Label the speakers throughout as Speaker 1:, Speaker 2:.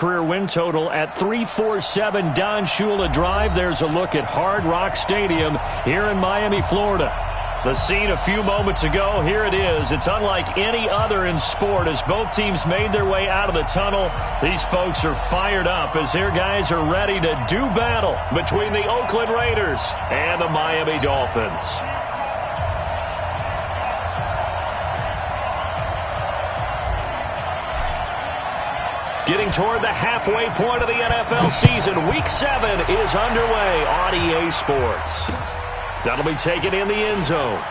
Speaker 1: career win total at 347. Don Shula Drive. There's a look at Hard Rock Stadium here in Miami, Florida. The scene a few moments ago, here it is. It's unlike any other in sport as both teams made their way out of the tunnel. These folks are fired up as their guys are ready to do battle between the Oakland Raiders and the Miami Dolphins. Getting toward the halfway point of the NFL season, Week 7 is underway on EA Sports. That'll be taken in the end zone.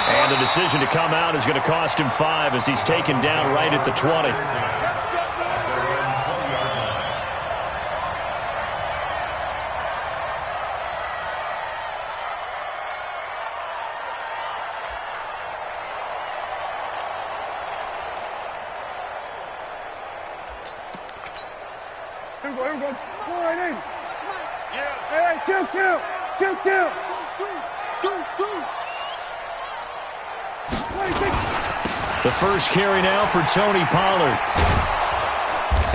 Speaker 1: And the decision to come out is going to cost him 5 as he's taken down right at the 20.
Speaker 2: Here we go. 480. Hey, kill.
Speaker 1: The first carry now for Tony Pollard.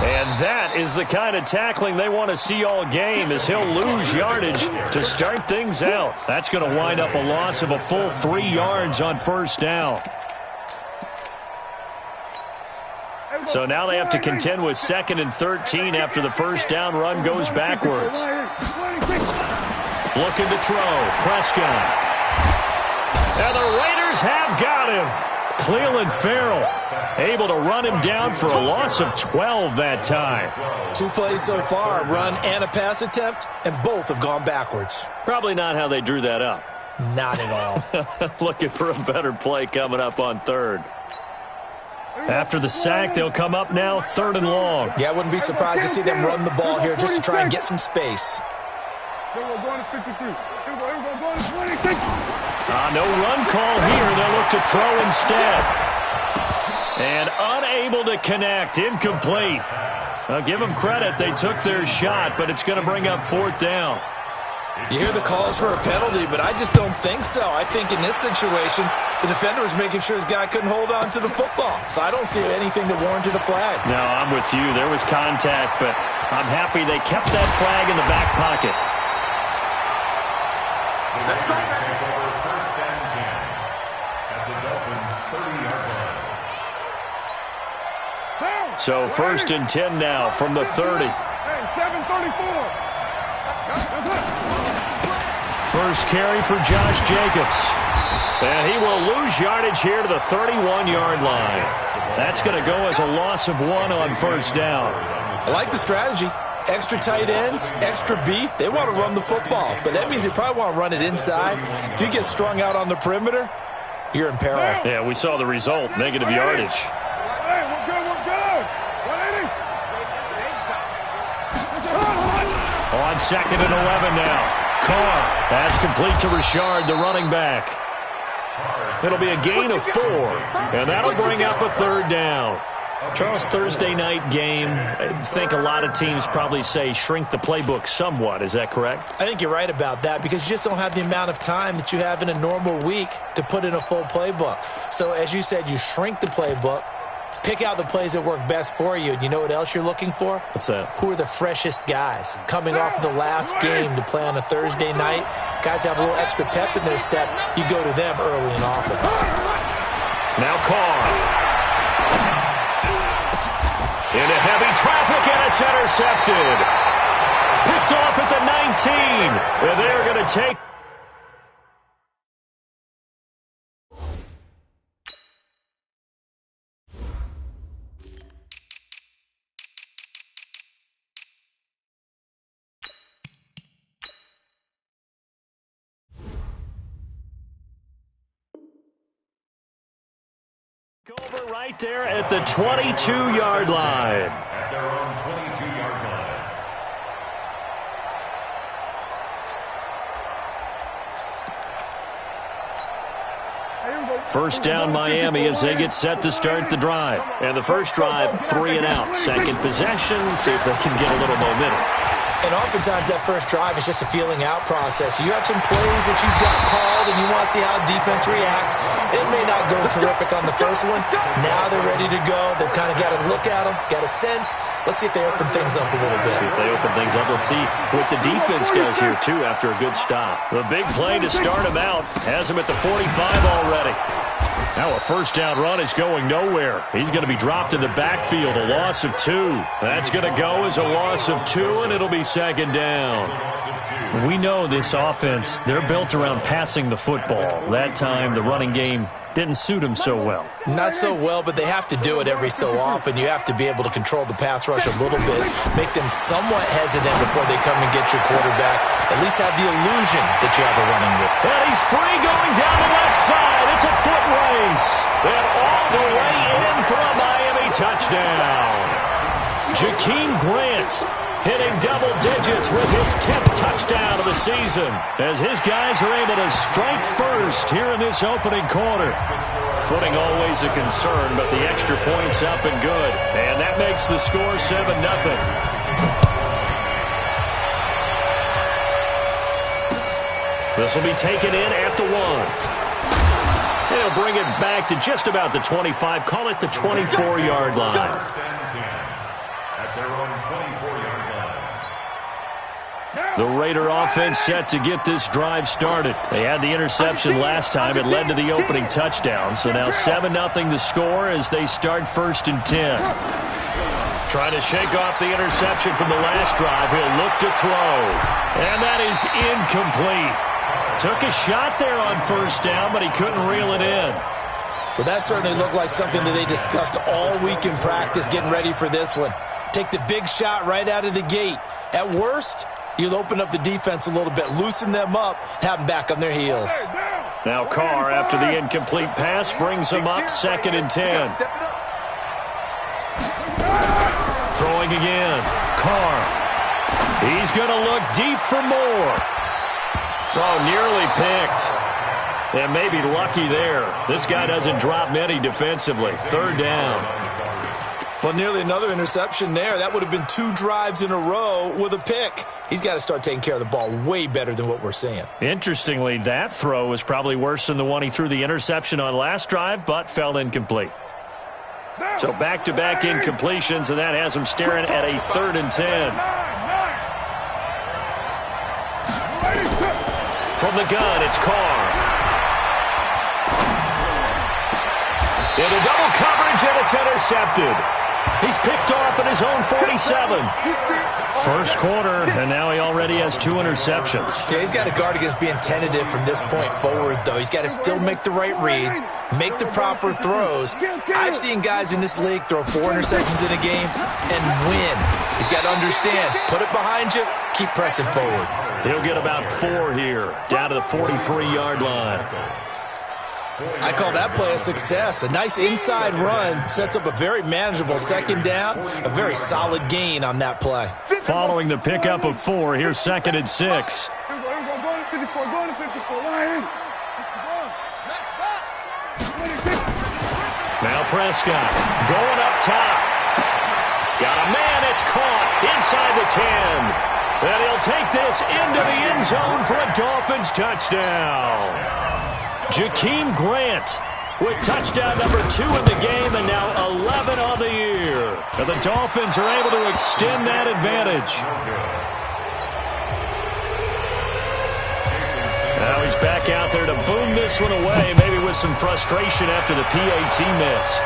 Speaker 1: And that is the kind of tackling they want to see all game as he'll lose yardage to start things out. That's going to wind up a loss of a full 3 yards on first down. So now they have to contend with 2nd and 13 after the first down run goes backwards. Looking to throw. Prescott. And the Raiders have got him. Cleveland Farrell able to run him down for a loss of 12 that time.
Speaker 3: 2 plays so far, a run and a pass attempt, and both have gone backwards.
Speaker 1: Probably not how they drew that up.
Speaker 3: Not at all.
Speaker 1: Looking for a better play coming up on 3rd. After the sack, they'll come up now 3rd and long.
Speaker 3: Yeah, I wouldn't be surprised to see them run the ball here just to try and get some space.
Speaker 1: No run call here. They'll look to throw instead. And unable to connect. Incomplete. I'll give them credit. They took their shot, but it's going to bring up 4th down.
Speaker 3: You hear the calls for a penalty, but I just don't think so. I think in this situation, the defender was making sure his guy couldn't hold on to the football. So I don't see anything to warrant a flag.
Speaker 1: No, I'm with you. There was contact, but I'm happy they kept that flag in the back pocket. So 1st and 10 now from the 30. First carry for Josh Jacobs. And he will lose yardage here to the 31-yard line. That's going to go as a loss of 1 on first down.
Speaker 3: I like the strategy. Extra tight ends, extra beef. They want to run the football, but that means they probably want to run it inside. If you get strung out on the perimeter, you're in peril.
Speaker 1: Yeah, we saw the result, negative yardage. On 2nd and 11 now. Carr. That's complete to Richard, the running back. It'll be a gain of 4, and that'll bring up a 3rd down. Charles, Thursday night game, I think a lot of teams probably say shrink the playbook somewhat. Is that correct?
Speaker 3: I think you're right about that because you just don't have the amount of time that you have in a normal week to put in a full playbook. So as you said, you shrink the playbook, pick out the plays that work best for you. And you know what else you're looking for?
Speaker 1: What's that? Who
Speaker 3: are the freshest guys coming off of the last game to play on a Thursday night? Guys have a little extra pep in their step. You go to them early and often.
Speaker 1: Now Carr. Into heavy traffic, and it's intercepted. Picked off at the 19. And they're going to take. Over right there at the 22-yard line.
Speaker 4: At their own 22-yard
Speaker 1: line. First down Miami as they get set to start the drive. And the first drive, 3 and out. Second possession, see if they can get a little momentum.
Speaker 3: And oftentimes that first drive is just a feeling out process. You have some plays that you've got called and you want to see how defense reacts. It may not go terrific on the first one. Now they're ready to go. They've kind of got to look at them, got a sense. Let's see if they open things up a little bit.
Speaker 1: See if they open things up. Let's see what the defense does here, too, after a good stop. The big play to start him out has him at the 45 already. Now a first down run is going nowhere. He's going to be dropped in the backfield, a loss of 2. That's going to go as a loss of 2, and it'll be second down. We know this offense, they're built around passing the football. That time, the running game didn't suit him so well.
Speaker 3: Not so well, but they have to do it every so often. You have to be able to control the pass rush a little bit, make them somewhat hesitant before they come and get your quarterback. At least have the illusion that you have a running game.
Speaker 1: And he's free going down the left side. It's a foot race. And all the way in for a Miami touchdown. Jakeem Grant hitting double digits with his 10th touchdown of the season as his guys are able to strike first here in this opening quarter. Footing always a concern, but the extra point's up and good. And that makes the score 7-0. This will be taken in at the 1. They'll bring it back to just about the 25. Call it the 24-yard line.
Speaker 4: At their own 24-yard line.
Speaker 1: The Raider offense set to get this drive started. They had the interception last time. It led to the opening touchdown. So now 7-0 the score as they start 1st and 10. Trying to shake off the interception from the last drive. He'll look to throw. And that is incomplete. Took a shot there on first down, but he couldn't reel it in.
Speaker 3: Well, that certainly looked like something that they discussed all week in practice getting ready for this one. Take the big shot right out of the gate. At worst, you'll open up the defense a little bit, loosen them up, have them back on their heels.
Speaker 1: Now Carr, after the incomplete pass, brings them up 2nd and 10. Throwing again. Carr. He's going to look deep for more. Oh, nearly picked. And maybe lucky there. This guy doesn't drop many defensively. 3rd down.
Speaker 3: Well, nearly another interception there. That would have been 2 drives in a row with a pick. He's got to start taking care of the ball way better than what we're seeing.
Speaker 1: Interestingly, that throw was probably worse than the one he threw the interception on last drive, but fell incomplete. So back-to-back incompletions, and that has him staring at a 3rd and 10. From the gun, it's Carr. Into double coverage, and it's intercepted. He's picked off at his own 47. First quarter, and now he already has 2 interceptions.
Speaker 3: Yeah, he's got to guard against being tentative from this point forward, though. He's got to still make the right reads, make the proper throws. I've seen guys in this league throw 4 interceptions in a game and win. He's got to understand, put it behind you, keep pressing forward.
Speaker 1: He'll get about 4 here, down to the 43-yard line.
Speaker 3: I call that play a success. A nice inside run sets up a very manageable 2nd down, a very solid gain on that play.
Speaker 1: Following the pickup of 4, here's 2nd and 6. Now Prescott going up top. Got a man, it's caught inside the 10. And he'll take this into the end zone for a Dolphins touchdown. Jakeem Grant with touchdown number 2 in the game and now 11 on the year. And the Dolphins are able to extend that advantage. Now he's back out there to boom this one away, maybe with some frustration after the PAT miss.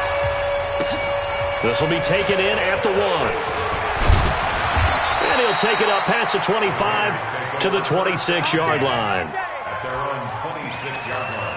Speaker 1: This will be taken in at the 1. And he'll take it up past the 25 to the 26-yard line.
Speaker 4: At their own 26-yard line.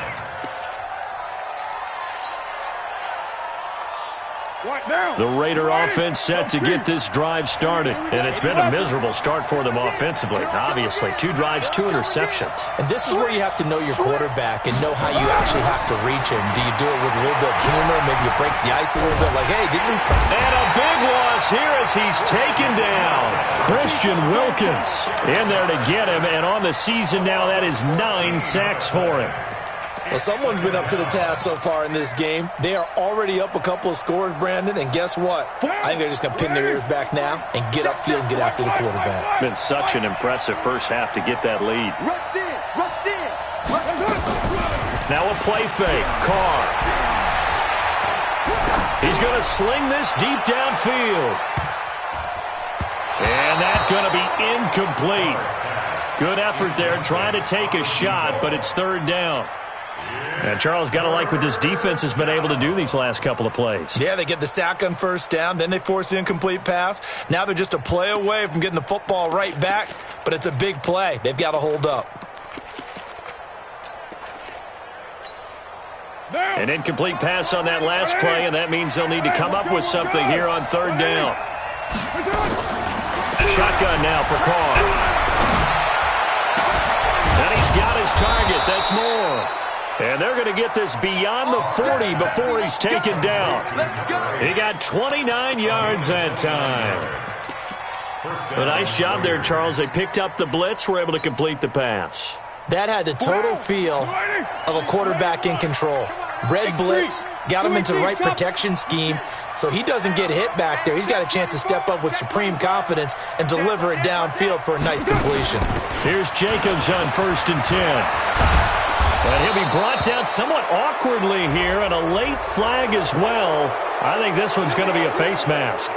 Speaker 1: The Raider offense set to get this drive started. And it's been a miserable start for them offensively. Obviously, 2 drives, 2 interceptions.
Speaker 3: And this is where you have to know your quarterback and know how you actually have to reach him. Do you do it with a little bit of humor? Maybe you break the ice a little bit like, hey, didn't we...
Speaker 1: And a big loss here as he's taken down. Christian Wilkins in there to get him. And on the season now, that is 9 sacks for him.
Speaker 3: Well, someone's been up to the task so far in this game. They are already up a couple of scores, Brandon, and guess what? I think they're just going to pin their ears back now and get upfield and get after the quarterback.
Speaker 1: Been such an impressive first half to get that lead.
Speaker 2: Rush in, rush in.
Speaker 1: Now a play fake. Carr. He's going to sling this deep downfield. And that's going to be incomplete. Good effort there trying to take a shot, but it's third down. And Charles, got to like what this defense has been able to do these last couple of plays.
Speaker 3: Yeah, they get the sack on first down, then they force the incomplete pass. Now they're just a play away from getting the football right back, but it's a big play. They've got to hold up.
Speaker 1: An incomplete pass on that last play, and that means they'll need to come up with something here on third down. A shotgun now for Carr. And he's got his target. That's more. And they're going to get this beyond the 40 before he's taken down. He got 29 yards that time. A nice job there, Charles. They picked up the blitz, were able to complete the pass.
Speaker 3: That had the total feel of a quarterback in control. Red blitz, got him into the right protection scheme, so he doesn't get hit back there. He's got a chance to step up with supreme confidence and deliver it downfield for a nice completion.
Speaker 1: Here's Jacobs on 1st and 10. But he'll be brought down somewhat awkwardly here, and a late flag as well. I think this one's going to be a face mask.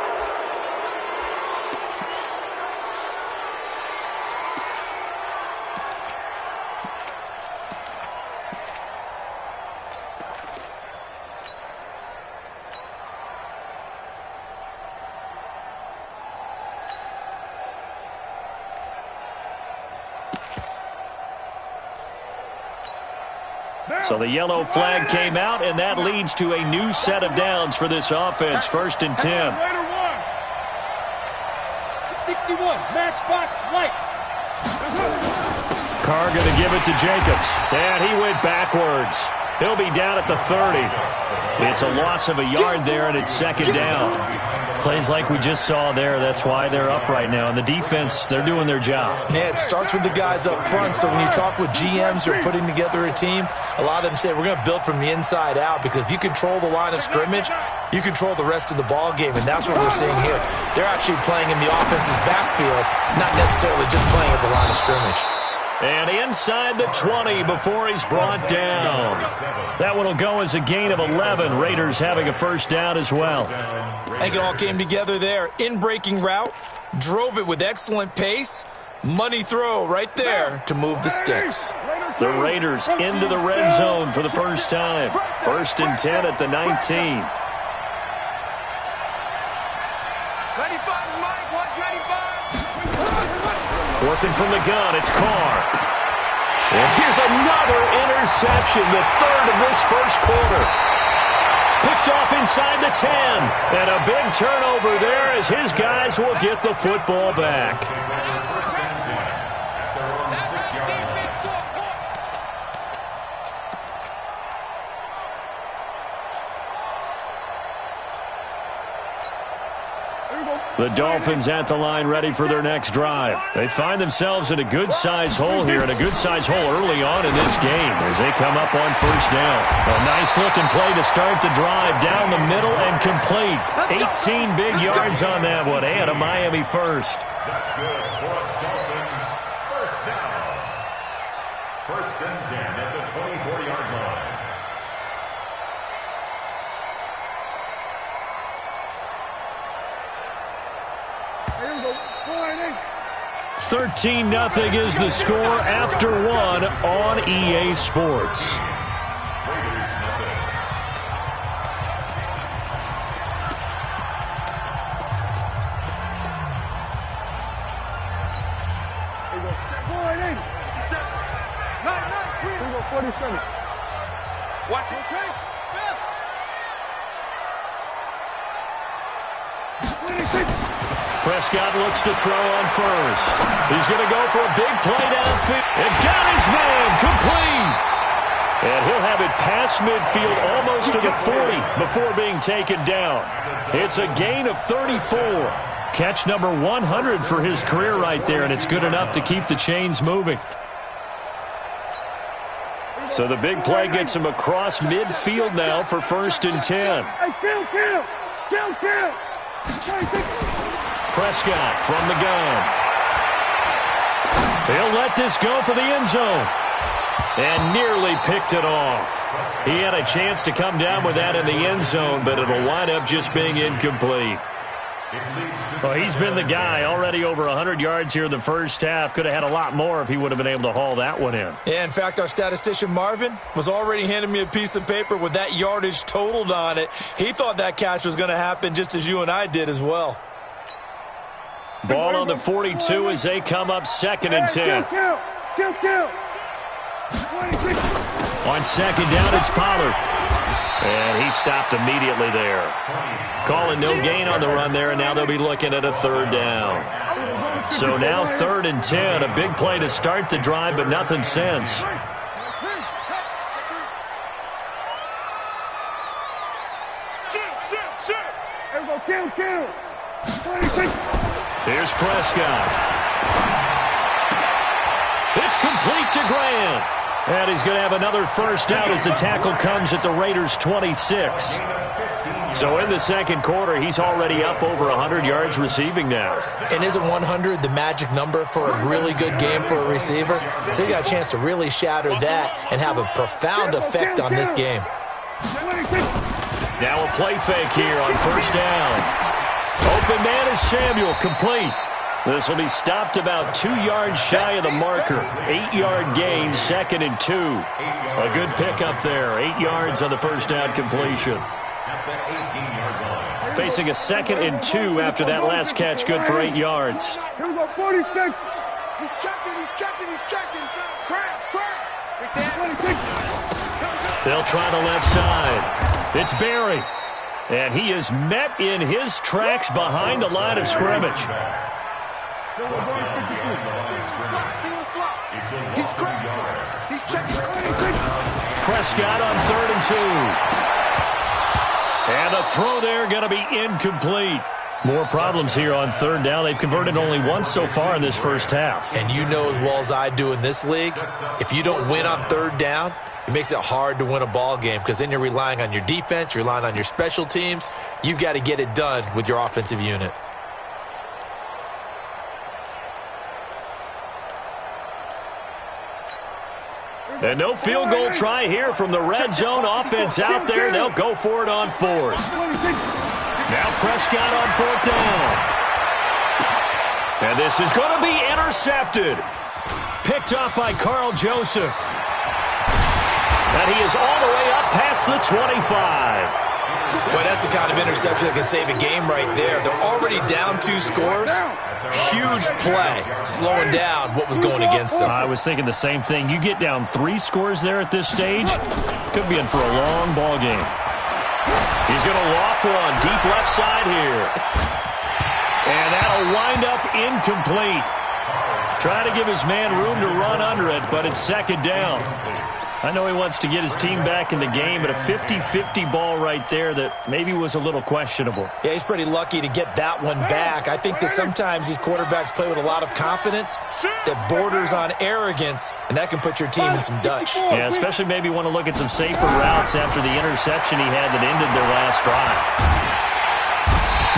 Speaker 1: So the yellow flag came out, and that leads to a new set of downs for this offense. 1st and 10.
Speaker 2: 61, matchbox lights.
Speaker 1: Carr going to give it to Jacobs. And he went backwards. He'll be down at the 30. It's a loss of a yard there, and it's 2nd down. Plays like we just saw there. That's why they're up right now. And the defense, they're doing their job.
Speaker 3: Yeah, it starts with the guys up front. So when you talk with GMs who are putting together a team, a lot of them say we're going to build from the inside out, because if you control the line of scrimmage, you control the rest of the ball game, and that's what we're seeing here. They're actually playing in the offense's backfield, not necessarily just playing at the line of scrimmage.
Speaker 1: And inside the 20 before he's brought down. That one will go as a gain of 11. Raiders having a first down as well.
Speaker 3: I think it all came together there. In-breaking route, drove it with excellent pace. Money throw right there to move the sticks.
Speaker 1: The Raiders into the red zone for the first time. 1st and 10 at the 19. Working from the gun, it's Carr. And here's another interception, the 3rd of this first quarter. Picked off inside the 10. And a big turnover there as his guys will get the football back. The Dolphins at the line ready for their next drive. They find themselves in a good-sized hole here, and a good-sized hole early on in this game as they come up on first down. A nice-looking play to start the drive down the middle and complete. 18 big yards on that one, and a Miami first.
Speaker 4: That's good for Dolphins. First down. 1st and 10 at the 24-yard line.
Speaker 1: 13-0 is the score after one on EA Sports.
Speaker 2: Watch the train.
Speaker 1: Prescott looks to throw on first. He's going to go for a big play downfield. And got his man complete. And he'll have it past midfield almost to the 40 before being taken down. It's a gain of 34. Catch number 100 for his career right there, and it's good enough to keep the chains moving. So the big play gets him across midfield now for 1st and 10.
Speaker 2: Hey, kill.
Speaker 1: Prescott from the gun. He'll let this go for the end zone. And nearly picked it off. He had a chance to come down with that in the end zone, but it'll wind up just being incomplete. Well, he's been the guy, already over 100 yards here in the first half. Could have had a lot more if he would have been able to haul that one in.
Speaker 3: Yeah, in fact, our statistician Marvin was already handing me a piece of paper with that yardage totaled on it. He thought that catch was going to happen just as you and I did as well.
Speaker 1: Ball on the 42 as they come up 2nd and 10.
Speaker 2: Kill.
Speaker 1: On 2nd down, it's Pollard. And he stopped immediately there. Calling no gain on the run there, and now they'll be looking at a 3rd down. So now 3rd and 10, a big play to start the drive, but nothing since.
Speaker 2: Kill.
Speaker 1: Here's Prescott. It's complete to Grant. And he's going to have another 1st down as the tackle comes at the Raiders' 26. So in the 2nd quarter, he's already up over 100 yards receiving now.
Speaker 3: And isn't 100 the magic number for a really good game for a receiver? So he got a chance to really shatter that and have a profound effect on this game.
Speaker 1: Now a play fake here on 1st down. Open man is Samuel, complete. This will be stopped about 2 yards shy of the marker. 8-yard gain, 2nd and 2. A good pickup there. 8 yards on the 1st down completion. Facing a 2nd and 2 after that last catch, good for 8 yards.
Speaker 2: Here we go, 46. He's checking. Crash.
Speaker 1: They'll try the left side. It's Barry. And he is met in his tracks behind the line of scrimmage.
Speaker 2: He's checking.
Speaker 1: Prescott on 3rd and 2. And the throw there going to be incomplete. More problems here on 3rd down. They've converted only once so far in this first half.
Speaker 3: And you know as well as I do in this league, if you don't win on 3rd down, it makes it hard to win a ball game because then you're relying on your defense, you're relying on your special teams. You've got to get it done with your offensive unit.
Speaker 1: And no field goal try here from the red zone offense out there. They'll go for it on 4th. Now Prescott on 4th down. And this is going to be intercepted. Picked off by Carl Joseph. And he is all the way up past the 25.
Speaker 3: Boy, that's the kind of interception that can save a game right there. They're already down 2 scores. Huge play, slowing down what was going against them.
Speaker 1: I was thinking the same thing. You get down 3 scores there at this stage, could be in for a long ball game. He's going to loft one deep left side here. And that'll wind up incomplete. Try to give his man room to run under it, but it's 2nd down. I know he wants to get his team back in the game, but a 50-50 ball right there that maybe was a little questionable.
Speaker 3: Yeah, he's pretty lucky to get that one back. I think that sometimes these quarterbacks play with a lot of confidence that borders on arrogance, and that can put your team in some Dutch.
Speaker 1: Yeah, especially maybe want to look at some safer routes after the interception he had that ended their last drive.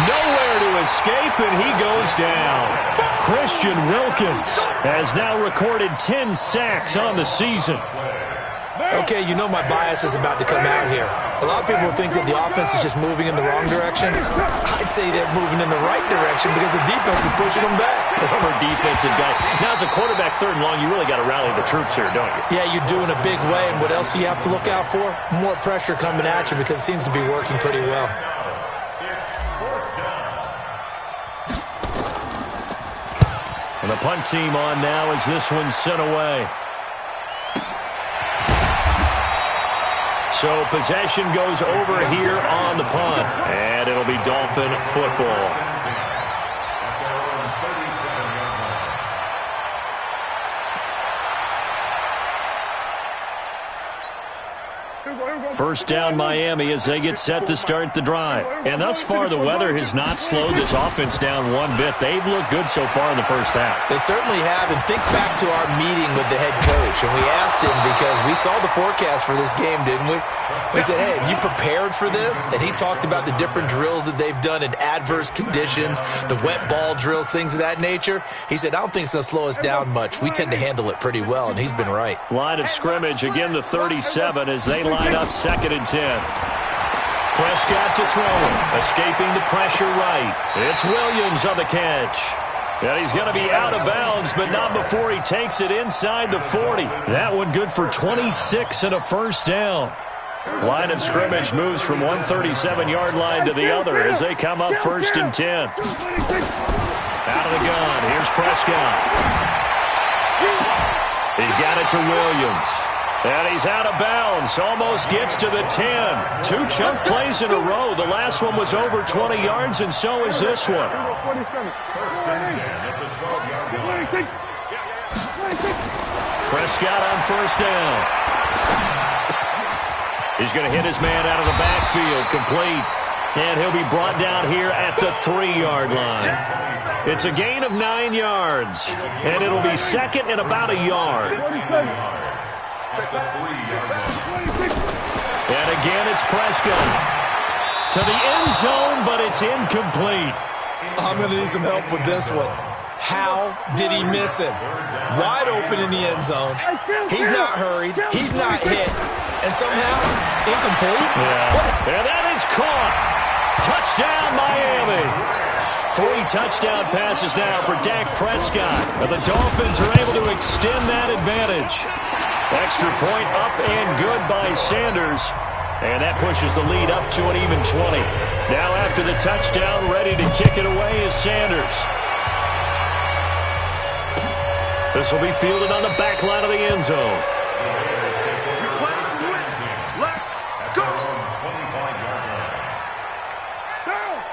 Speaker 1: Nowhere to escape, and he goes down. Christian Wilkins has now recorded 10 sacks on the season.
Speaker 3: Okay, you know my bias is about to come out here. A lot of people think that the offense is just moving in the wrong direction. I'd say they're moving in the right direction because the defense is pushing them back.
Speaker 1: Former defensive guy. Now, as a quarterback, 3rd and long, you really got to rally the troops here, don't you?
Speaker 3: Yeah, you do in a big way. And what else do you have to look out for? More pressure coming at you because it seems to be working pretty well.
Speaker 1: And the punt team on now as this one's sent away. So possession goes over here on the punt, and it'll be Dolphin football. First down Miami as they get set to start the drive. And thus far, the weather has not slowed this offense down one bit. They've looked good so far in the first half.
Speaker 3: They certainly have. And think back to our meeting with the head coach. And we asked him, because we saw the forecast for this game, didn't we? We said, hey, have you prepared for this? And he talked about the different drills that they've done in adverse conditions, the wet ball drills, things of that nature. He said, I don't think it's going to slow us down much. We tend to handle it pretty well, and he's been right.
Speaker 1: Line of scrimmage, again the 37 as they line up 2nd and 10. Prescott to throw, escaping the pressure right. It's Williams on the catch. And he's going to be out of bounds, but not before he takes it inside the 40. That one good for 26 and a first down. Line of scrimmage moves from 137-yard line to the other as they come up 1st and 10. Out of the gun, here's Prescott. He's got it to Williams. And he's out of bounds. Almost gets to the 10. 2 chunk plays in a row. The last one was over 20 yards, and so is this one. Prescott on first down. He's going to hit his man out of the backfield, complete. And he'll be brought down here at the 3-yard line. It's a gain of 9 yards. And it'll be 2nd and about a yard. And again, it's Prescott. To the end zone, but it's incomplete.
Speaker 3: I'm going to need some help with this one. How did he miss him? Wide open in the end zone. He's not hurried. He's not hit. And somehow, incomplete?
Speaker 1: Yeah. And that is caught. Touchdown, Miami. 3 touchdown passes now for Dak Prescott. And the Dolphins are able to extend that advantage. Extra point up and good by Sanders. And that pushes the lead up to an even 20. Now after the touchdown, ready to kick it away is Sanders. This will be fielded on the back line of the end zone.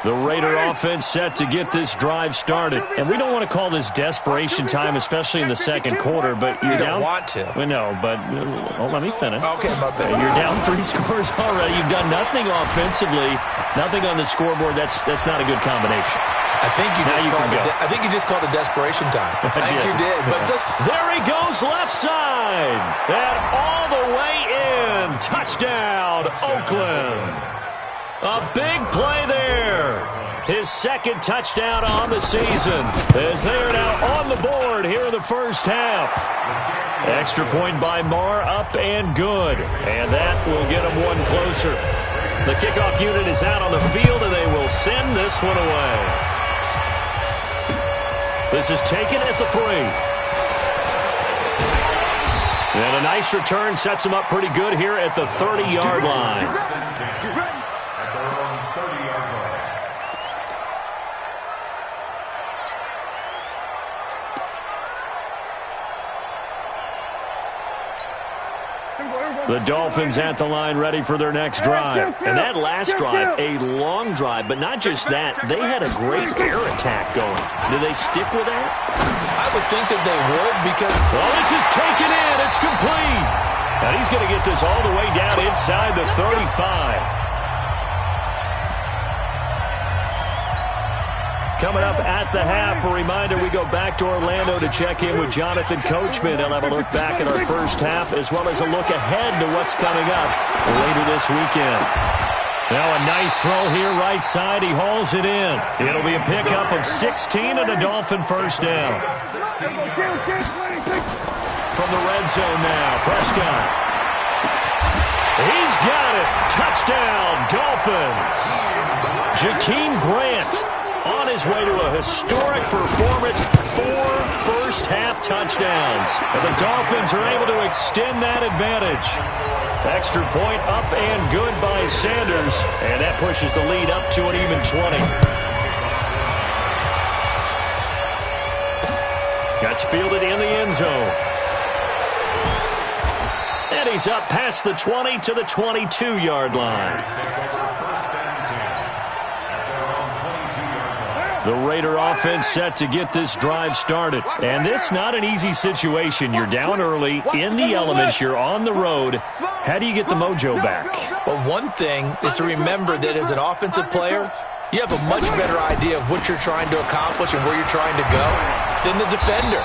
Speaker 1: The Raider offense set to get this drive started. And we don't want to call this desperation time, especially in the second quarter, but you're down.
Speaker 3: You don't want to.
Speaker 1: Well, no, but let me finish.
Speaker 3: Okay, my bad.
Speaker 1: You're down 3 scores already. You've done nothing offensively, nothing on the scoreboard. That's not a good combination.
Speaker 3: I think you just called it desperation time. I think you did. But
Speaker 1: there he goes, left side. And all the way in. Touchdown, Oakland. A big play there. His 2nd touchdown on the season as they are now on the board here in the first half. Extra point by Marr, up and good. And that will get them one closer. The kickoff unit is out on the field, and they will send this one away. This is taken at the 3. And a nice return sets him up pretty good here at the 30-yard line. The Dolphins at the line ready for their next drive. And that last drive, a long drive, but not just that. They had a great air attack going. Do they stick with that?
Speaker 3: I would think that they would because...
Speaker 1: Well, this is taken in. It's complete. And he's going to get this all the way down inside the 35. Coming up at the half, a reminder, we go back to Orlando to check in with Jonathan Coachman. He'll have a look back at our first half as well as a look ahead to what's coming up later this weekend. Now a nice throw here right side. He hauls it in. It'll be a pickup of 16 and a Dolphin first down. From the red zone now, Prescott. He's got it. Touchdown, Dolphins. Jakeem Grant on his way to a historic performance, 4 first-half touchdowns. And the Dolphins are able to extend that advantage. Extra point up and good by Sanders. And that pushes the lead up to an even 20. Gets fielded in the end zone. And he's up past the 20 to the 22-yard line. The Raider offense set to get this drive started. And this not an easy situation. You're down early, in the elements, you're on the road. How do you get the mojo back?
Speaker 3: Well, one thing is to remember that as an offensive player, you have a much better idea of what you're trying to accomplish and where you're trying to go than the defender.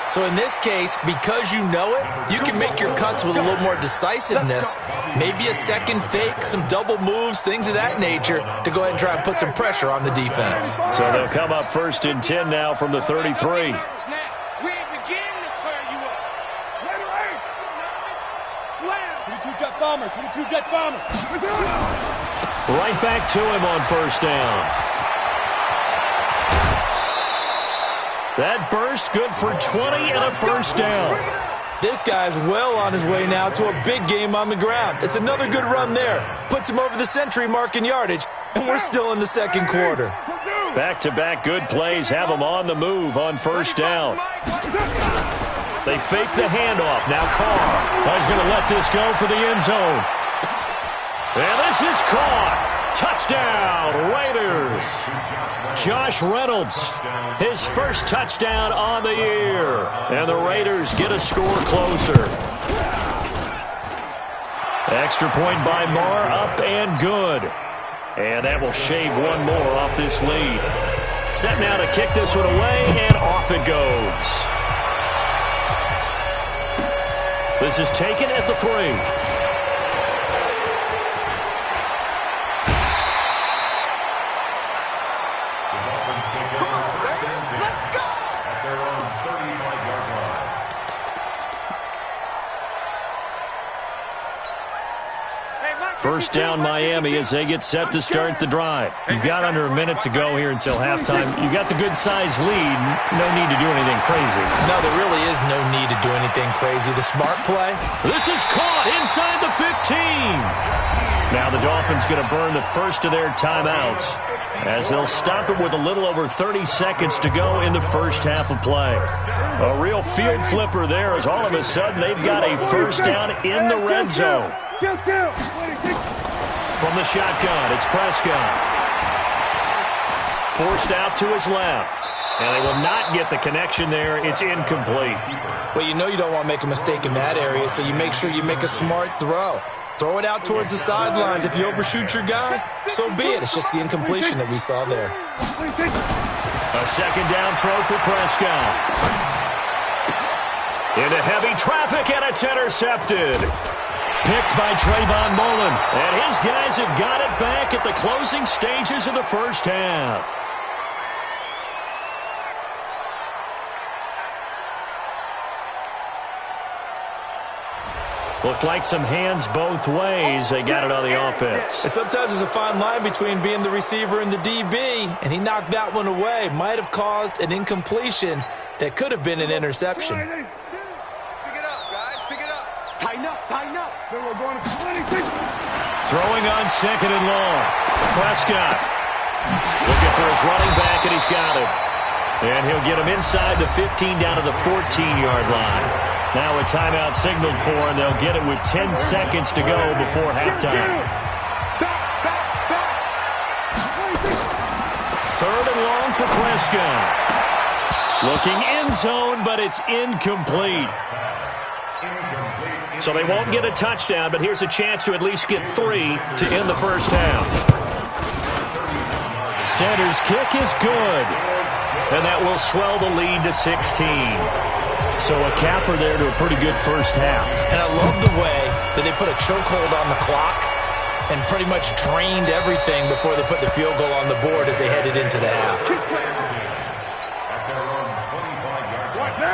Speaker 3: So in this case, because you know it, you can make your cuts with a little more decisiveness, maybe a second fake, some double moves, things of that nature, to go ahead and try and put some pressure on the defense.
Speaker 1: So they'll come up 1st and 10 now from the 33. Right back to him on 1st down. That burst good for 20 and a 1st down.
Speaker 3: This guy's well on his way now to a big game on the ground. It's another good run there. Puts him over the century mark in yardage, and we're still in the 2nd quarter.
Speaker 1: Back-to-back good plays have him on the move on 1st down. They fake the handoff. Now Carr is going to let this go for the end zone. And this is caught. Touchdown, Raiders. Josh Reynolds, his first touchdown on the year. And the Raiders get a score closer. Extra point by Marr, up and good. And that will shave one more off this lead. Set now to kick this one away, and off it goes. This is taken at the 3. First down Miami as they get set to start the drive. You've got under a minute to go here until halftime. You've got the good-sized lead. No need to do anything crazy.
Speaker 3: No, there really is no need to do anything crazy. The smart play.
Speaker 1: This is caught inside the 15. Now the Dolphins going to burn the first of their timeouts as they'll stop it with a little over 30 seconds to go in the first half of play. A real field flipper there as all of a sudden they've got a first down in the red zone. From the shotgun, it's Prescott. Forced out to his left. And they will not get the connection there. It's incomplete.
Speaker 3: Well, you know you don't want to make a mistake in that area, so you make sure you make a smart throw. Throw it out towards the sidelines. If you overshoot your guy, so be it. It's just the incompletion that we saw there.
Speaker 1: A second down throw for Prescott. Into heavy traffic, and it's intercepted. Picked by Trayvon Mullen. And his guys have got it back at the closing stages of the first half. Looked like some hands both ways. They got it on the offense.
Speaker 3: And sometimes there's a fine line between being the receiver and the DB, and he knocked that one away. Might have caused an incompletion that could have been an interception.
Speaker 2: Pick it up, guys. Pick it up. Tighten up, tighten up. Then we're going to 26.
Speaker 1: Throwing on 2nd and long. Prescott looking for his running back, and he's got it. And he'll get him inside the 15 down to the 14-yard line. Now a timeout signaled for, and they'll get it with 10 seconds to go before halftime. 3rd and long for Prescott. Looking end zone, but it's incomplete. So they won't get a touchdown, but here's a chance to at least get 3 to end the first half. Center's kick is good, and that will swell the lead to 16. So a capper there to a pretty good first half.
Speaker 3: And I love the way that they put a chokehold on the clock and pretty much drained everything before they put the field goal on the board as they headed into the half.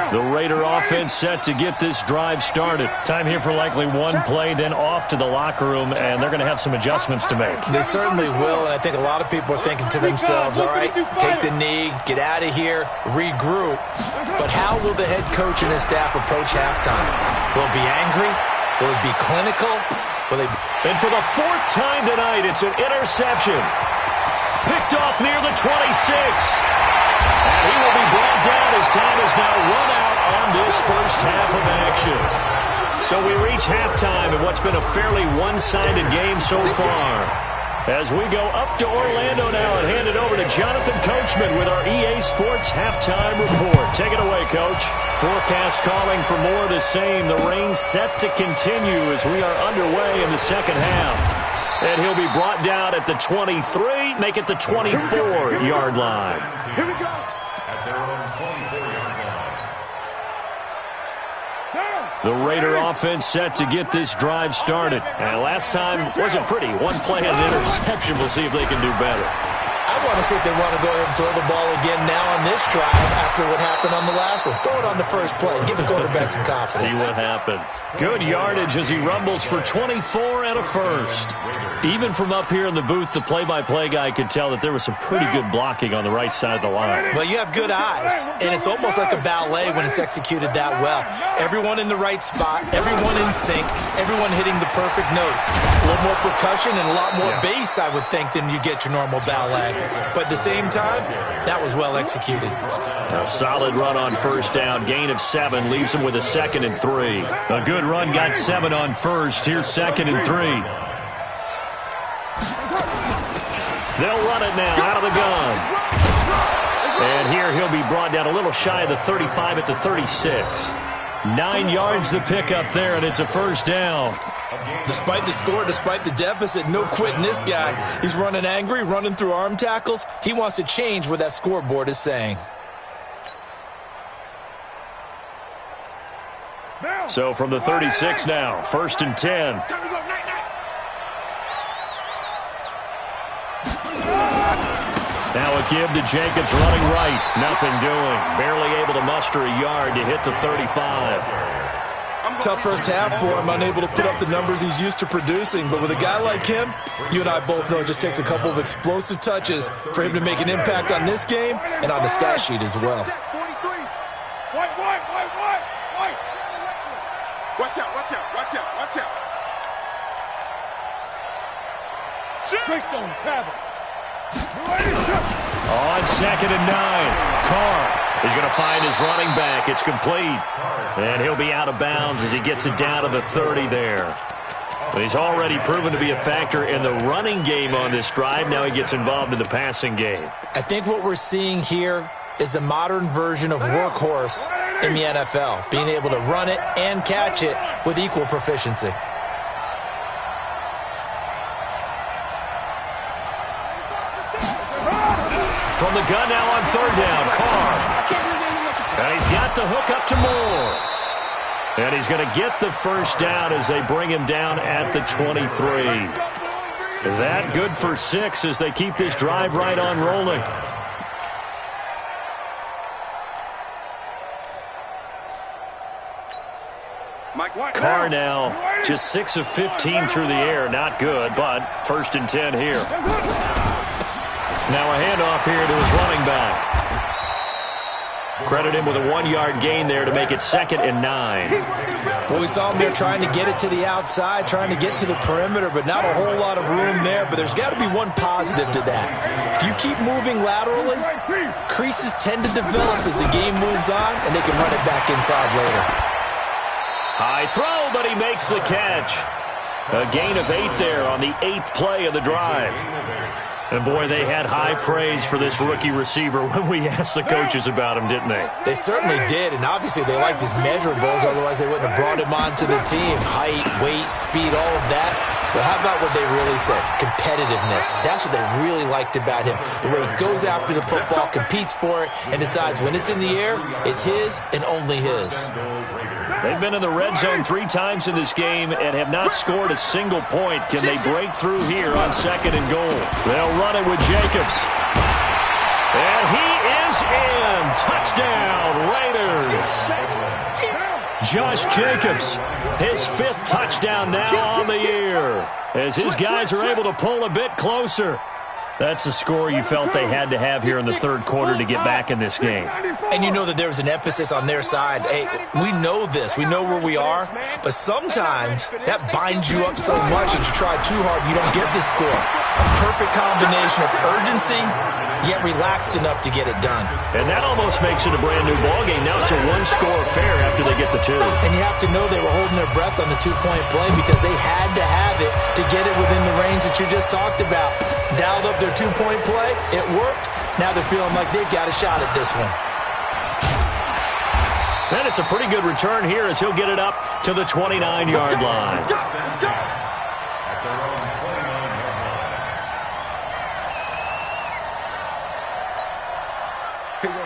Speaker 1: The Raider offense set to get this drive started. Time here for likely one play, then off to the locker room, and they're going to have some adjustments to make.
Speaker 3: They certainly will, and I think a lot of people are thinking to themselves, all right, take the knee, get out of here, regroup. But how will the head coach and his staff approach halftime? Will it be angry? Will it be clinical? Will they...
Speaker 1: And for the 4th time tonight, it's an interception. Picked off near the 26. And he will be brought down as time is now run out on this first half of action. So we reach halftime in what's been a fairly one-sided game so far. As we go up to Orlando now and hand it over to Jonathan Coachman with our EA Sports halftime report. Take it away, Coach. Forecast calling for more of the same. The rain set to continue as we are underway in the second half. And he'll be brought down at the 23, make it the 24-yard line.
Speaker 2: Here we go.
Speaker 4: At their own 24-yard line.
Speaker 1: The Raider offense set to get this drive started. And last time wasn't pretty. One play and an interception. We'll see if they can do better.
Speaker 3: I want to see if they want to go ahead and throw the ball again now on this drive after what happened on the last one. Throw it on the first play and give the quarterback some confidence.
Speaker 1: See what happens. Good yardage as he rumbles for 24 and a first. Even from up here in the booth, the play-by-play guy could tell that there was some pretty good blocking on the right side of the line.
Speaker 3: Well, you have good eyes, and it's almost like a ballet when it's executed that well. Everyone in the right spot, everyone in sync, everyone hitting the perfect notes. A little more percussion and a lot more bass, I would think, than you get your normal ballet. But at the same time, that was well executed.
Speaker 1: A solid run on first down. Gain of 7 leaves him with a 2nd and 3. A good run got 7 on first. Here's 2nd and 3. They'll run it now out of the gun. And here he'll be brought down a little shy of the 35 at the 36. 9 yards to pick up there, and it's a first down.
Speaker 3: Despite the score, despite the deficit, no quitting this guy. He's running angry, running through arm tackles. He wants to change what that scoreboard is saying.
Speaker 1: So from the 36 now, 1st and 10. Now a give to Jacobs running right. Nothing doing. Barely able to muster a yard to hit the 35.
Speaker 3: Tough first half for him, unable to put up the numbers he's used to producing. But with a guy like him, you and I both know it just takes a couple of explosive touches for him to make an impact on this game and on the stat sheet as well.
Speaker 2: Watch out, watch out, watch out, watch out.
Speaker 5: Greystone travel.
Speaker 1: On 2nd and 9, Carr is going to find his running back. It's complete. And he'll be out of bounds as he gets it down to the 30 there. But he's already proven to be a factor in the running game on this drive. Now he gets involved in the passing game.
Speaker 3: I think what we're seeing here is the modern version of workhorse in the NFL, being able to run it and catch it with equal proficiency.
Speaker 1: From the gun now on 3rd down, Carr. And he's got the hook up to Moore. And he's going to get the first down as they bring him down at the 23. That good for 6 as they keep this drive right on rolling. Carr now just 6 of 15 through the air. Not good, but 1st and 10 here. Now a handoff here to his running back. Credit him with a 1-yard gain there to make it 2nd and 9.
Speaker 3: Well, we saw him there trying to get it to the outside, trying to get to the perimeter, but not a whole lot of room there. But there's got to be one positive to that. If you keep moving laterally, creases tend to develop as the game moves on, and they can run it back inside later.
Speaker 1: High throw, but he makes the catch. A gain of 8 there on the 8th play of the drive. And, boy, they had high praise for this rookie receiver when we asked the coaches about him, didn't they?
Speaker 3: They certainly did, and obviously they liked his measurables. Otherwise, they wouldn't have brought him onto the team. Height, weight, speed, all of that. But how about what they really said? Competitiveness. That's what they really liked about him. The way he goes after the football, competes for it, and decides when it's in the air, it's his and only his.
Speaker 1: They've been in the red zone 3 times in this game and have not scored a single point. Can they break through here on 2nd and goal? They'll run it with Jacobs. And he is in. Touchdown, Raiders. Josh Jacobs, his 5th touchdown now on the year, as his guys are able to pull a bit closer. That's the score you felt they had to have here in the third quarter to get back in this game.
Speaker 3: And you know that there was an emphasis on their side. Hey, we know this. We know where we are. But sometimes that binds you up so much that you try too hard, you don't get this score. A perfect combination of urgency, yet relaxed enough to get it done.
Speaker 1: And that almost makes it a brand-new ballgame. Now it's a one-score affair after they get the two.
Speaker 3: And you have to know they were holding their breath on the two-point play because they had to have it to get it within the range that you just talked about. Dialed up their two-point play. It worked. Now they're feeling like they've got a shot at this one.
Speaker 1: And it's a pretty good return here as he'll get it up to the 29-yard line.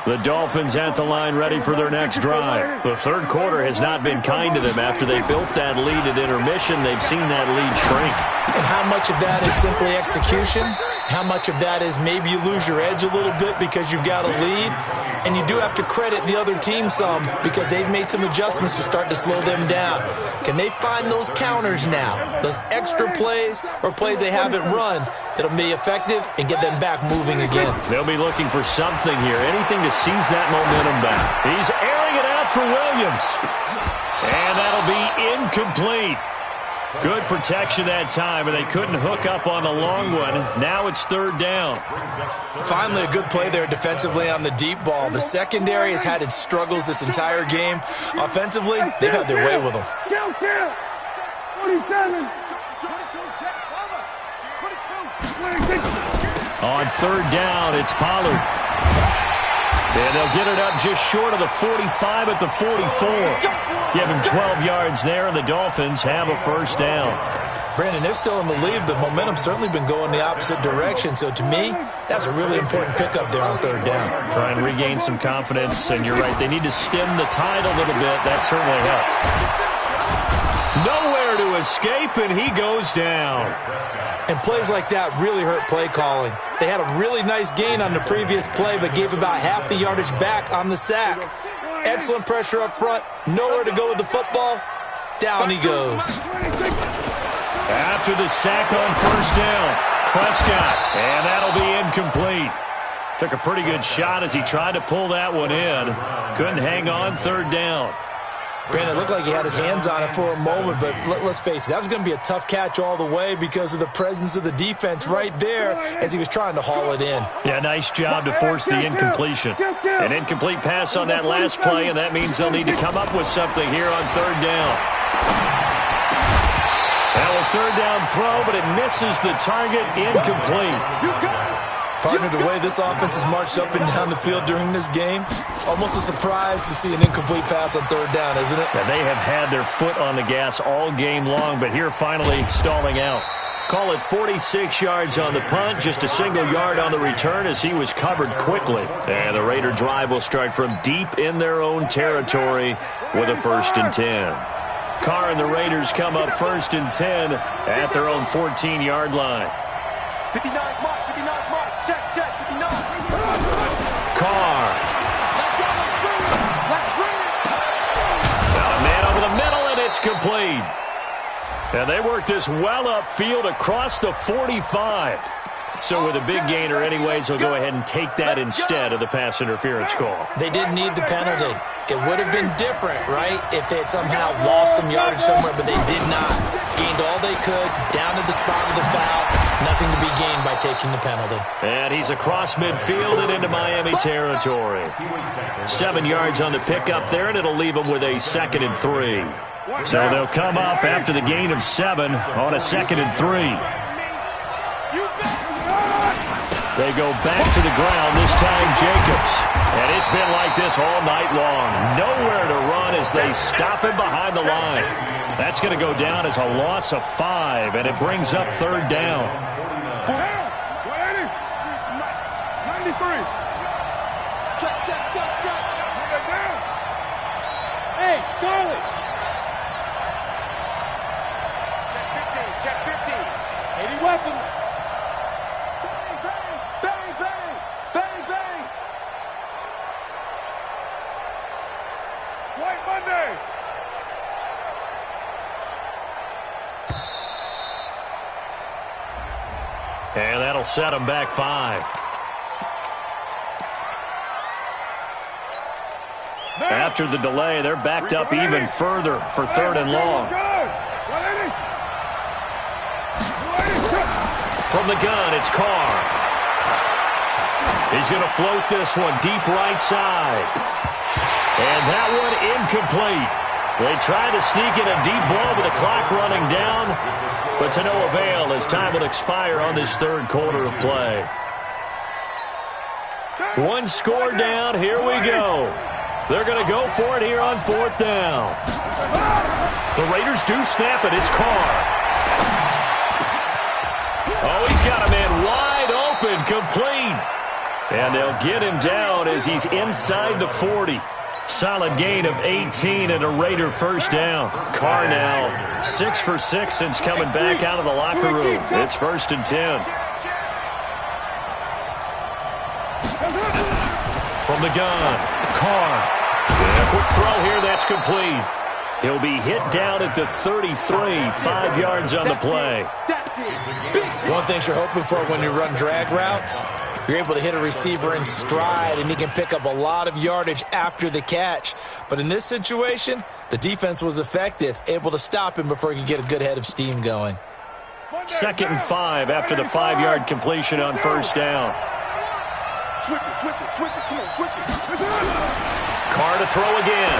Speaker 1: The Dolphins at the line ready for their next drive. The third quarter has not been kind to them. After they built that lead at intermission, they've seen that lead shrink.
Speaker 3: And how much of that is simply execution? How much of that is maybe you lose your edge a little bit because you've got a lead? And you do have to credit the other team some because they've made some adjustments to start to slow them down. Can they find those counters now, those extra plays or plays they haven't run that'll be effective and get them back moving again?
Speaker 1: They'll be looking for something here, anything to seize that momentum back. He's airing it out for Williams. And that'll be incomplete. Good protection that time, and they couldn't hook up on the long one. Now it's third down.
Speaker 3: Finally, a good play there defensively on the deep ball. The secondary has had its struggles this entire game. Offensively, they've had their way with them.
Speaker 2: 47.
Speaker 1: On third down, it's Pollard. And they'll get it up just short of the 45 at the 44. Give him 12 yards there, and the Dolphins have a first down.
Speaker 3: Brandon, they're still in the lead, but momentum's certainly been going the opposite direction. So to me, that's a really important pickup there on third down.
Speaker 1: Try and regain some confidence, and you're right. They need to stem the tide a little bit. That certainly helped. Nowhere to escape, and he goes down.
Speaker 3: And plays like that really hurt play calling. They had a really nice gain on the previous play, but gave about half the yardage back on the sack. Excellent pressure up front. Nowhere to go with the football. Down he goes.
Speaker 1: After the sack on first down, Prescott, and that'll be incomplete. Took a pretty good shot as he tried to pull that one in. Couldn't hang on third down.
Speaker 3: Brandon, it looked like he had his hands on it for a moment, but let's face it, that was going to be a tough catch all the way because of the presence of the defense right there as he was trying to haul it in.
Speaker 1: Yeah, nice job to force the incompletion. An incomplete pass on that last play, and that means they'll need to come up with something here on third down. Well, a third down throw, but it misses the target, incomplete.
Speaker 3: Partner, the way this offense has marched up and down the field during this game, it's almost a surprise to see an incomplete pass on third down, isn't it?
Speaker 1: Yeah, they have had their foot on the gas all game long, but here finally stalling out. Call it 46 yards on the punt, just a single yard on the return as he was covered quickly. And the Raider drive will start from deep in their own territory with a 1st and 10. Carr and the Raiders come up 1st and 10 at their own 14-yard line.
Speaker 2: 59 mark, 59 mark. Check, 59.
Speaker 1: Carr.
Speaker 2: Let's bring it.
Speaker 1: Now a man over the middle, and it's complete. And they work this well upfield across the 45. So with a big gainer anyways, they'll go ahead and take that instead of the pass interference call.
Speaker 3: They didn't need the penalty. It would have been different, right, if they had somehow lost some yardage somewhere, but they did not. Gained all they could, down to the spot of the foul. Nothing to be gained by taking the penalty.
Speaker 1: And he's across midfield and into Miami territory. 7 yards on the pickup there, and it'll leave them with a 2nd and 3. So they'll come up after the gain of 7 on a 2nd and 3. They go back to the ground, this time Jacobs. And it's been like this all night long. Nowhere to run as they stop him behind the line. That's going to go down as a loss of 5, and it brings up third down.
Speaker 2: 93. Check.
Speaker 5: Hey, Charlie.
Speaker 2: Check 15.
Speaker 5: 80 weapons.
Speaker 2: Bang. White Monday.
Speaker 1: And that'll That'll set them back 5. After the delay, they're backed up even further for 3rd and long. From the gun, it's Carr. He's going to float this one deep right side. And that one incomplete. They tried to sneak in a deep ball with the clock running down, but to no avail as time will expire on this 3rd quarter of play. 1 score down, here we go. They're going to go for it here on 4th down. The Raiders do snap it. It's Carr. Oh, he's got a man wide open, complete. And they'll get him down as he's inside the 40. Solid gain of 18 and a Raider 1st down. Carr now 6 for 6 since coming back out of the locker room. It's 1st and 10. From the gun, Carr. And a quick throw here, that's complete. He'll be hit down at the 33, 5 yards on the play.
Speaker 3: One thing you're hoping for when you run drag routes, you're able to hit a receiver in stride, and he can pick up a lot of yardage after the catch. But in this situation, the defense was effective, able to stop him before he could get a good head of steam going.
Speaker 1: 2nd and 5 after the 5-yard completion on 1st down.
Speaker 2: Switch it, come on, switch it.
Speaker 1: Carr to throw again.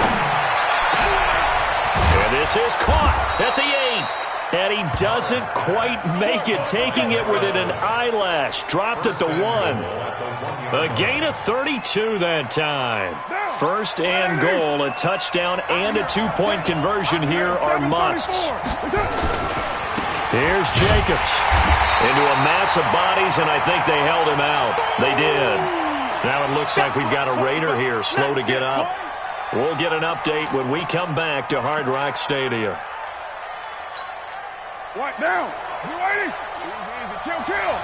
Speaker 1: And this is caught at the 8. And he doesn't quite make it, taking it within an eyelash. Dropped at the 1. A gain of 32 that time. 1st and goal, a touchdown and a 2-point conversion here are musts. Here's Jacobs. Into a mass of bodies, and I think they held him out. They did. Now it looks like we've got a Raider here, slow to get up. We'll get an update when we come back to Hard Rock Stadium.
Speaker 2: What now? You waiting? Kill.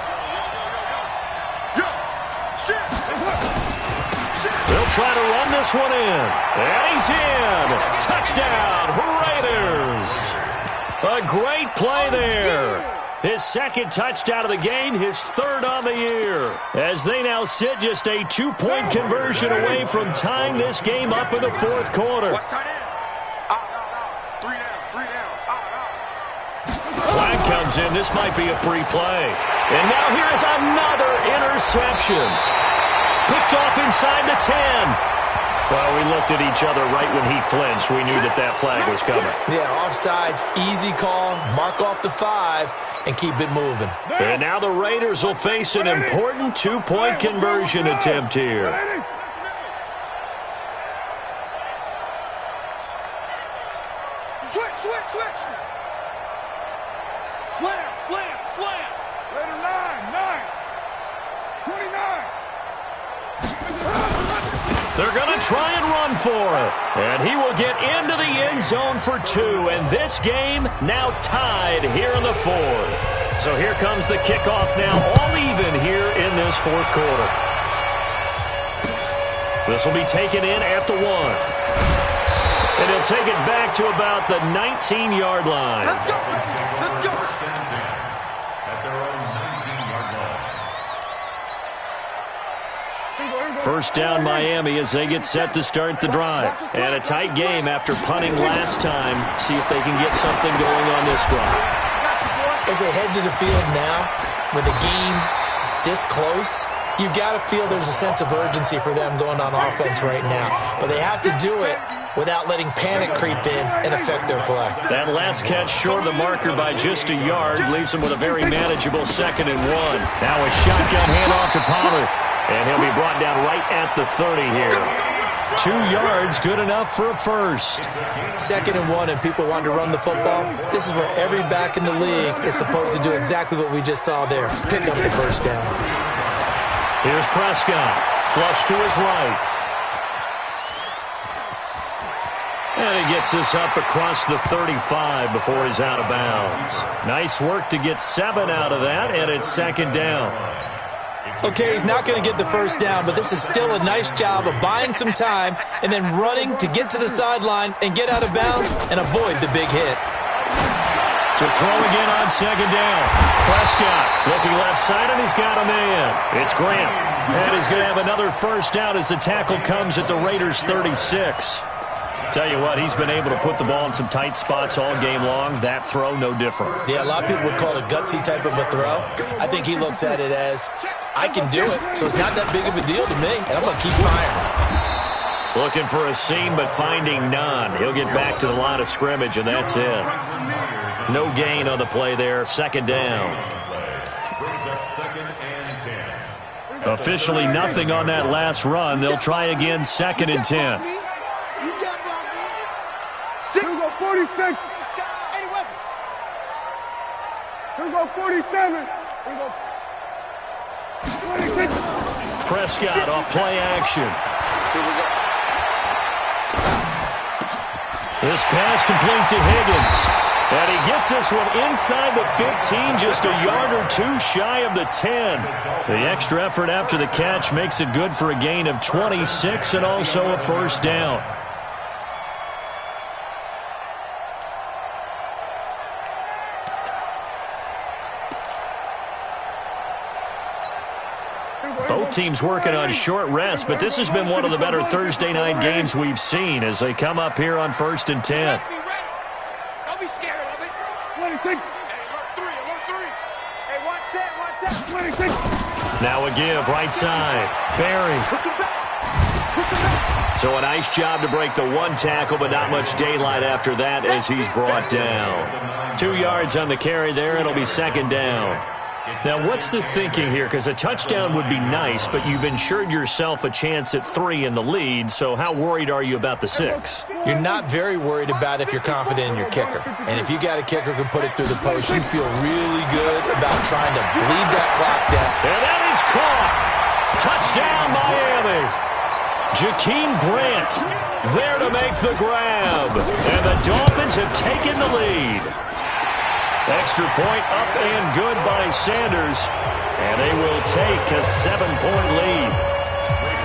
Speaker 2: Yo, shit.
Speaker 1: They'll try to run this one in. And he's in. Touchdown, Raiders. A great play there. His 2nd touchdown of the game, his 3rd on the year. As they now sit just a 2-point conversion away from tying this game up in the 4th quarter. Flag comes in. This might be a free play. And now here is another interception. Picked off inside the 10. Well, we looked at each other right when he flinched. We knew that flag was coming.
Speaker 3: Yeah, offsides, easy call, mark off the 5, and keep it moving.
Speaker 1: And now the Raiders will face an important 2-point conversion attempt here.
Speaker 2: Switch. Slam. Raider 9, 29.
Speaker 1: They're going to try and run for it. And he will get into the end zone for 2. And this game now tied here in the 4th. So here comes the kickoff now, all even here in this 4th quarter. This will be taken in at the 1. And he'll take it back to about the 19-yard line.
Speaker 2: Let's go.
Speaker 1: First down, Miami, as they get set to start the drive. And a tight game after punting last time. See if they can get something going on this drive.
Speaker 3: As they head to the field now, with the game this close, you've got to feel there's a sense of urgency for them going on offense right now. But they have to do it without letting panic creep in and affect their play.
Speaker 1: That last catch short of the marker by just a yard leaves them with a very manageable 2nd and 1. Now a shotgun handoff to Pollard. And he'll be brought down right at the 30 here. 2 yards, good enough for a first.
Speaker 3: 2nd and 1, and people want to run the football. This is where every back in the league is supposed to do exactly what we just saw there. Pick up the first down.
Speaker 1: Here's Prescott. Flush to his right. And he gets this up across the 35 before he's out of bounds. Nice work to get 7 out of that, and it's 2nd down.
Speaker 3: Okay, he's not going to get the first down, but this is still a nice job of buying some time and then running to get to the sideline and get out of bounds and avoid the big hit.
Speaker 1: To throw again on second down. Prescott looking left side, and he's got a man. It's Grant. And he's going to have another first down as the tackle comes at the Raiders' 36. Tell you what, he's been able to put the ball in some tight spots all game long. That throw, no different.
Speaker 3: Yeah, a lot of people would call it a gutsy type of a throw. I think he looks at it as, I can do it, so it's not that big of a deal to me, and I'm going to keep firing.
Speaker 1: Looking for a seam, but finding none. He'll get back to the line of scrimmage, and that's it. No gain on the play there. Second down. Officially nothing on that last run. They'll try again, second and 10.
Speaker 2: Here we go, 46. Any weapon. Here we go, 47. Here we go. 26.
Speaker 1: Prescott off play action.
Speaker 2: Here we go.
Speaker 1: This pass complete to Higgins. And he gets this one inside the 15, just a yard or two shy of the 10. The extra effort after the catch makes it good for a gain of 26 and also a first down. Both teams working on short rest, but this has been one of the better Thursday night games we've seen as they come up here on 1st and 10.
Speaker 2: Don't be scared of it. 26. Hey, alert 3. Hey, watch that. 26.
Speaker 1: Now a give, right side. Barry.
Speaker 2: Push him back.
Speaker 1: So a nice job to break the one tackle, but not much daylight after that as he's brought down. 2 yards on the carry there. It'll be second down. Now, what's the thinking here? Because a touchdown would be nice, but you've ensured yourself a chance at 3 in the lead, so how worried are you about the 6?
Speaker 3: You're not very worried about if you're confident in your kicker. And if you got a kicker who can put it through the post, you feel really good about trying to bleed that clock down.
Speaker 1: And that is caught. Touchdown, Miami. Jakeem Grant there to make the grab. And the Dolphins have taken the lead. Extra point up and good by Sanders. And they will take a 7-point lead.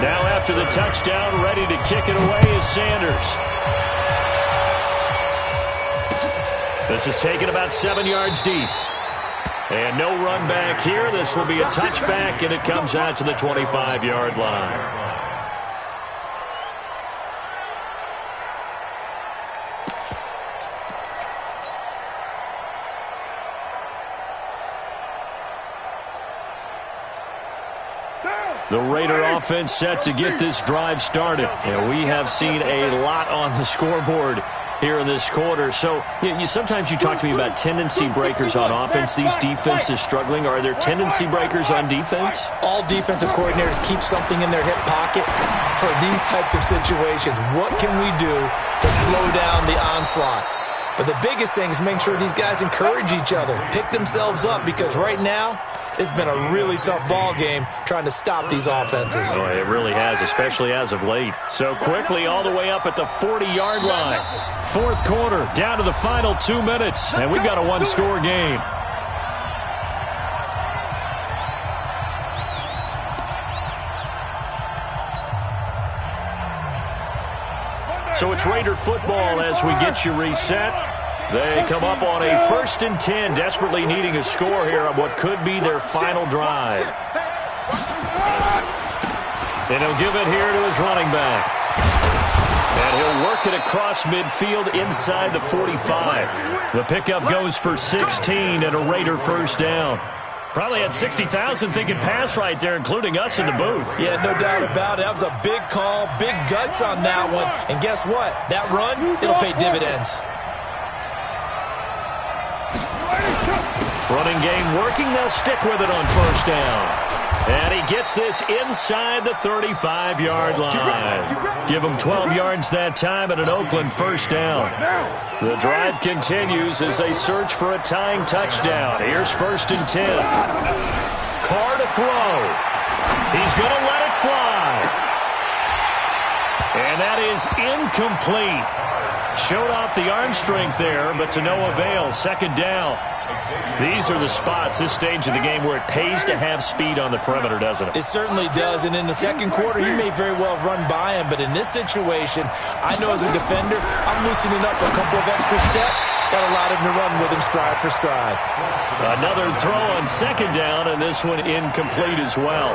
Speaker 1: Now after the touchdown, ready to kick it away is Sanders. This is taken about 7 yards deep. And no run back here. This will be a touchback, and it comes out to the 25-yard line. The Raider offense set to get this drive started. And we have seen a lot on the scoreboard here in this quarter. So sometimes you talk to me about tendency breakers on offense. These defenses struggling. Are there tendency breakers on defense?
Speaker 3: All defensive coordinators keep something in their hip pocket for these types of situations. What can we do to slow down the onslaught? But the biggest thing is make sure these guys encourage each other, pick themselves up, because right now it's been a really tough ball game trying to stop these offenses.
Speaker 1: Oh, it really has, especially as of late. So quickly all the way up at the 40-yard line. Fourth quarter, down to the final 2 minutes, and we've got a one-score game. So it's Raider football as we get you reset. They come up on a 1st and 10, desperately needing a score here on what could be their final drive. And he'll give it here to his running back. And he'll work it across midfield inside the 45. The pickup goes for 16 and a Raider first down. Probably had 60,000 thinking pass right there, including us in the booth.
Speaker 3: Yeah, no doubt about it. That was a big call, big guts on that one. And guess what? That run, it'll pay dividends.
Speaker 1: Running game working. They'll stick with it on first down. And he gets this inside the 35-yard line. Give him 12 yards that time at an Oakland first down. The drive continues as they search for a tying touchdown. Here's 1st and 10. Carr to throw. He's going to let it fly. And that is incomplete. Showed off the arm strength there, but to no avail. Second down. These are the spots, this stage of the game, where it pays to have speed on the perimeter, doesn't it?
Speaker 3: It certainly does, and in the second quarter, he may very well run by him, but in this situation, I know as a defender, I'm loosening up a couple of extra steps that allowed him to run with him stride for stride.
Speaker 1: Another throw on second down, and this one incomplete as well.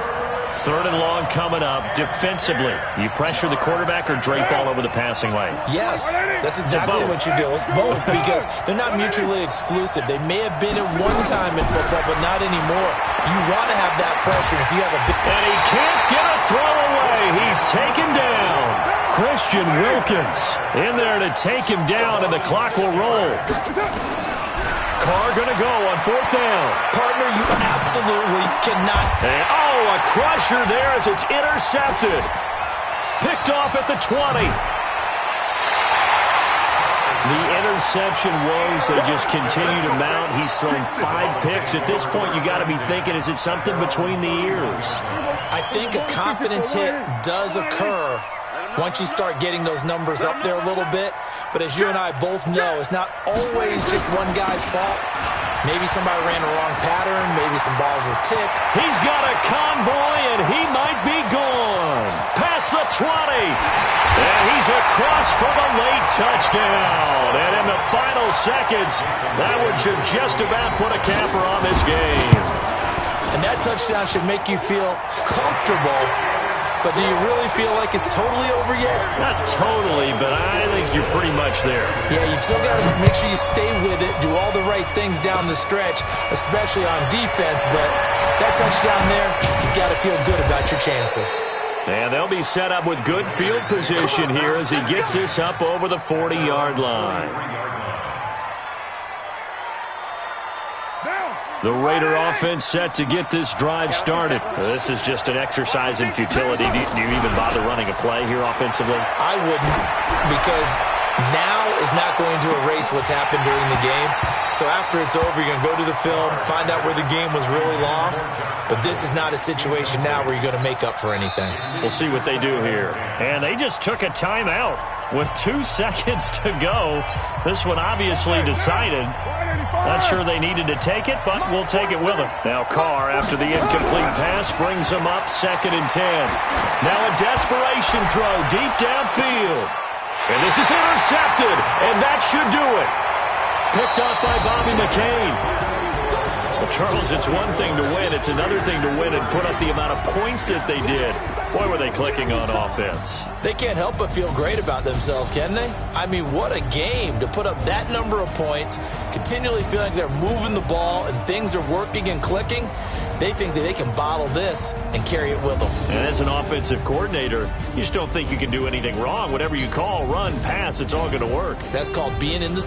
Speaker 1: Third and long coming up. Defensively, you pressure the quarterback or drape all over the passing lane?
Speaker 3: Yes, that's exactly what you do. It's both because they're not mutually exclusive. They may have been at one time in football, but not anymore. You want to have that pressure if you have a big...
Speaker 1: And he can't get a throw away. He's taken down. Christian Wilkins in there to take him down, and the clock will roll. Carr going to go on fourth down.
Speaker 3: Partner, you absolutely cannot...
Speaker 1: And, a crusher there as it's intercepted. Picked off at the 20. The interception woes, they just continue to mount. He's thrown 5 picks. At this point, you got to be thinking, is it something between the ears?
Speaker 3: I think a confidence hit does occur once you start getting those numbers up there a little bit. But as you and I both know, it's not always just one guy's fault. Maybe somebody ran the wrong pattern. Maybe some balls were tipped.
Speaker 1: He's got a convoy, and he might be gone. Past the 20. And he's across for the late touchdown. And in the final seconds, that one should just about put a capper on this game.
Speaker 3: And that touchdown should make you feel comfortable. But do you really feel like it's totally over yet?
Speaker 1: Not totally, but I think you're pretty much there.
Speaker 3: Yeah, you've still got to make sure you stay with it, do all the right things down the stretch, especially on defense. But that touchdown there, you've got to feel good about your chances.
Speaker 1: And they'll be set up with good field position here as he gets this up over the 40-yard line. The Raider offense set to get this drive started. This is just an exercise in futility. Do you even bother running a play here offensively?
Speaker 3: I wouldn't, because now is not going to erase what's happened during the game. So after it's over, you're going to go to the film, find out where the game was really lost. But this is not a situation now where you're going to make up for anything.
Speaker 1: We'll see what they do here. And they just took a timeout with 2 seconds to go. This one obviously decided. Not sure they needed to take it, but we'll take it with them. Now Carr, after the incomplete pass, brings them up 2nd and 10. Now a desperation throw deep downfield. And this is intercepted, and that should do it. Picked up by Bobby McCain. Well, Charles, it's one thing to win. It's another thing to win and put up the amount of points that they did. Boy, were they clicking on offense.
Speaker 3: They can't help but feel great about themselves, can they? I mean, what a game to put up that number of points, continually feeling like they're moving the ball and things are working and clicking. They think that they can bottle this and carry it with them.
Speaker 1: And as an offensive coordinator, you just don't think you can do anything wrong. Whatever you call, run, pass, it's all going to work.
Speaker 3: That's called being in the...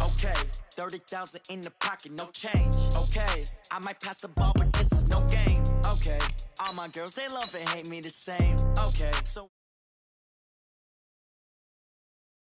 Speaker 6: Okay, 30,000 in the pocket, no change. Okay, I might pass the ball, but this is no game. Okay, all my girls, they love and hate me the same. Okay, so